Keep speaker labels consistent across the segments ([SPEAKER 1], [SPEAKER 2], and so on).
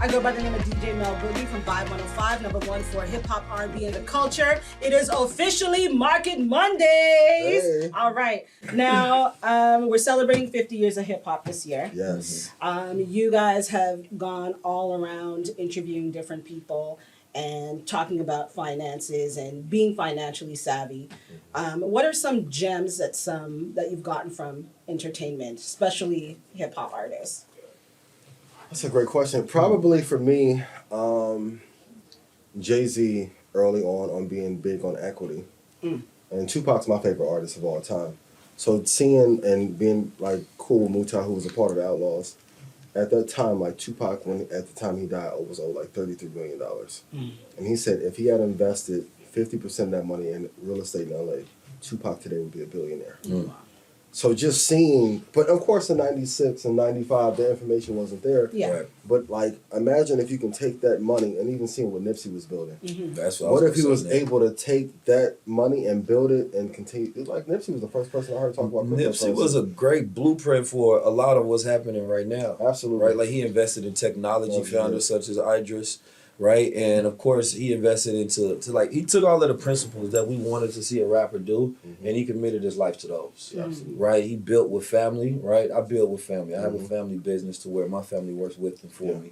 [SPEAKER 1] I go by the name of DJ MelBoogie from Vibe 105, #1 for hip hop, R&B, and the culture. It is officially Market Mondays.
[SPEAKER 2] Hey.
[SPEAKER 1] All right. Now, we're celebrating 50 years of hip hop this year.
[SPEAKER 2] Yes.
[SPEAKER 1] You guys have gone all around interviewing different people and talking about finances and being financially savvy. What are some gems that you've gotten from entertainment, especially hip hop artists?
[SPEAKER 2] That's a great question. Probably for me, Jay-Z early on being big on equity. And Tupac's my favorite artist of all time. So seeing and being like cool with Muta, who was a part of the Outlaws, at that time, like Tupac, at the time he died, was owed like $33 million. And he said if he had invested 50% of that money in real estate in LA, Tupac today would be a billionaire. So just seeing, but of course in 96 and 95, the information wasn't there.
[SPEAKER 1] Yeah.
[SPEAKER 3] Right.
[SPEAKER 2] But like, imagine if you can take that money and even seeing what Nipsey was building.
[SPEAKER 3] That's what I
[SPEAKER 2] What
[SPEAKER 3] was
[SPEAKER 2] if he
[SPEAKER 3] gonna
[SPEAKER 2] was
[SPEAKER 3] say,
[SPEAKER 2] able to take that money and build it and continue? Like Nipsey was the first person I heard talk about cryptocurrency.
[SPEAKER 3] Nipsey was a great blueprint for a lot of what's happening right now.
[SPEAKER 2] Absolutely.
[SPEAKER 3] Right, like he invested in technology founders such as Idris, right? And of course he invested into like he took all of the principles that we wanted to see a rapper do and he committed his life to those.
[SPEAKER 2] Absolutely.
[SPEAKER 3] Right? He built with family, right? I build with family. I have a family business to where my family works with and for me.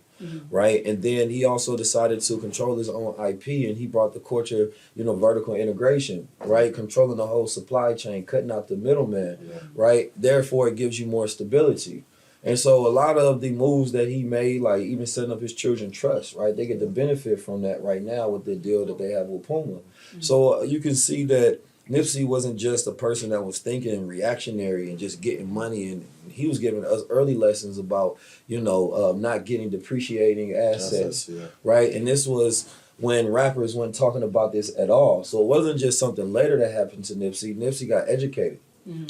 [SPEAKER 3] Right? And then he also decided to control his own IP and he brought the culture, vertical integration, right? Controlling the whole supply chain, cutting out the middleman, right? Therefore it gives you more stability. And so a lot of the moves that he made, like even setting up his children trust, right? They get the benefit from that right now with the deal that they have with Puma. So you can see that Nipsey wasn't just a person that was thinking reactionary and just getting money, and he was giving us early lessons about, not getting depreciating assets, right? And this was when rappers weren't talking about this at all. So it wasn't just something later that happened to Nipsey. Nipsey got educated.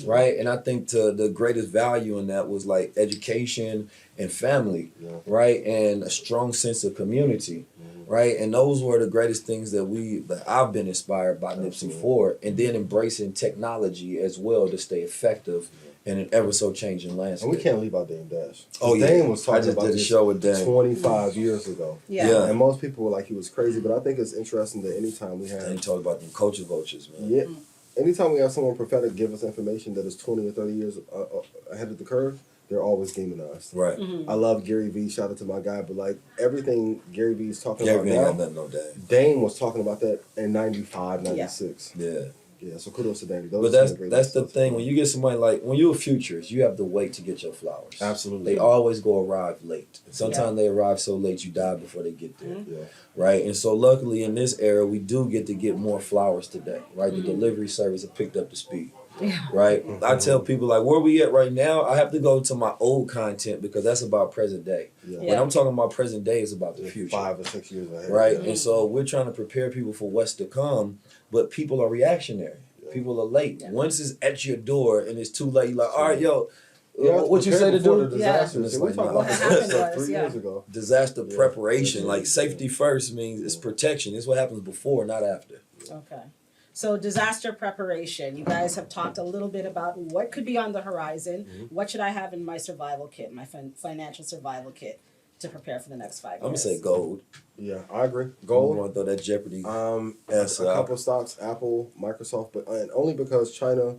[SPEAKER 3] Right, and I think the greatest value in that was like education and family, right, and a strong sense of community, right, and those were the greatest things that I've been inspired by Nipsey for, and then embracing technology as well to stay effective in an ever so changing landscape.
[SPEAKER 2] And we can't leave out Dame Dash.
[SPEAKER 3] Oh yeah,
[SPEAKER 2] Dame was talking
[SPEAKER 3] I just
[SPEAKER 2] about
[SPEAKER 3] did a
[SPEAKER 2] this
[SPEAKER 3] show with Dame
[SPEAKER 2] 25 years ago.
[SPEAKER 1] Yeah.
[SPEAKER 2] And most people were like he was crazy, but I think it's interesting that anytime we have
[SPEAKER 3] And talk about them culture vultures, man.
[SPEAKER 2] Yeah. Anytime we have someone prophetic give us information that is 20 or 30 years ahead of the curve, they're always demonized.
[SPEAKER 3] Right.
[SPEAKER 2] I love Gary Vee. Shout out to my guy. But like everything Gary Vee's talking
[SPEAKER 3] Gary
[SPEAKER 2] about
[SPEAKER 3] Vee ain't got
[SPEAKER 2] now,
[SPEAKER 3] nothing on Dame.
[SPEAKER 2] Dame was talking about that in 95, 96.
[SPEAKER 3] Yeah.
[SPEAKER 2] Yeah, so kudos to Dame.
[SPEAKER 3] But that's the thing. When you get somebody like, when you're a futurist, you have to wait to get your flowers.
[SPEAKER 2] Absolutely.
[SPEAKER 3] They always arrive late. Sometimes they arrive so late you die before they get there.
[SPEAKER 2] Yeah.
[SPEAKER 3] Right? And so luckily in this era, we do get more flowers today. Right? The delivery service have picked up the speed. Right? I tell people like, where we at right now, I have to go to my old content because that's about present day. When I'm talking about present day, it's about the future.
[SPEAKER 2] 5 or 6 years ahead.
[SPEAKER 3] Right? And so we're trying to prepare people for what's to come, but people are reactionary. People are late. Once it's at your door and it's too late, you're like, all right, yo, what you say to do?
[SPEAKER 2] Disasters. We talked about that 3 years ago.
[SPEAKER 3] Disaster preparation, like safety first means it's protection. It's what happens before, not after.
[SPEAKER 1] Okay. So disaster preparation. You guys have talked a little bit about what could be on the horizon. What should I have in my survival kit, my financial survival kit to prepare for the next 5 years?
[SPEAKER 3] I'm going to say gold.
[SPEAKER 2] Yeah, I agree.
[SPEAKER 3] I
[SPEAKER 2] Gold.
[SPEAKER 3] want to throw that Jeopardy.
[SPEAKER 2] A couple of stocks, Apple, Microsoft, but and only because China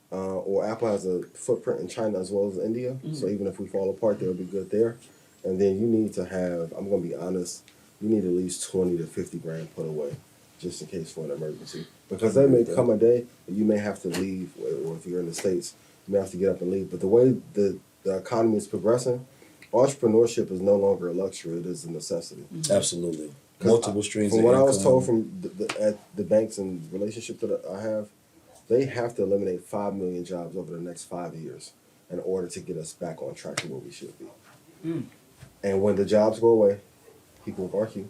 [SPEAKER 2] or Apple has a footprint in China as well as India. So even if we fall apart, they'll be good there. And then you need to have, I'm going to be honest, you need at least 20 to 50 grand put away just in case for an emergency. Because there may come a day that you may have to leave, or if you're in the States, you may have to get up and leave. But the way the economy is progressing, entrepreneurship is no longer a luxury, it is a necessity.
[SPEAKER 3] Absolutely. Multiple streams of
[SPEAKER 2] income. From what I was told from at the banks and relationship that I have, they have to eliminate 5 million jobs over the next 5 years in order to get us back on track to where we should be. And when the jobs go away, people like you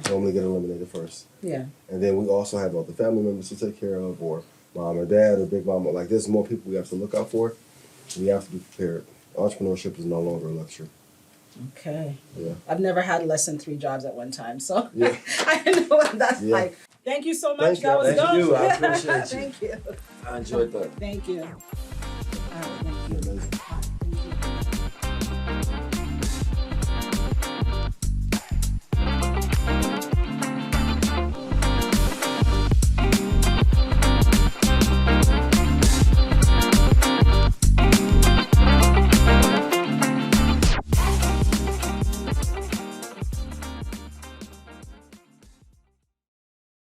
[SPEAKER 2] normally get eliminated first.
[SPEAKER 1] Yeah.
[SPEAKER 2] And then we also have all the family members to take care of, or mom or dad or big mama. Like there's more people we have to look out for. We have to be prepared. Entrepreneurship is no longer a luxury.
[SPEAKER 1] Okay.
[SPEAKER 2] Yeah.
[SPEAKER 1] I've never had less than 3 jobs at one time, so
[SPEAKER 2] Yeah.
[SPEAKER 1] I know what that's like. Thank you so much.
[SPEAKER 2] Thank you.
[SPEAKER 1] That was
[SPEAKER 3] Thank
[SPEAKER 1] dope.
[SPEAKER 3] you. I appreciate you.
[SPEAKER 1] Thank you.
[SPEAKER 3] I enjoyed that.
[SPEAKER 1] Thank you.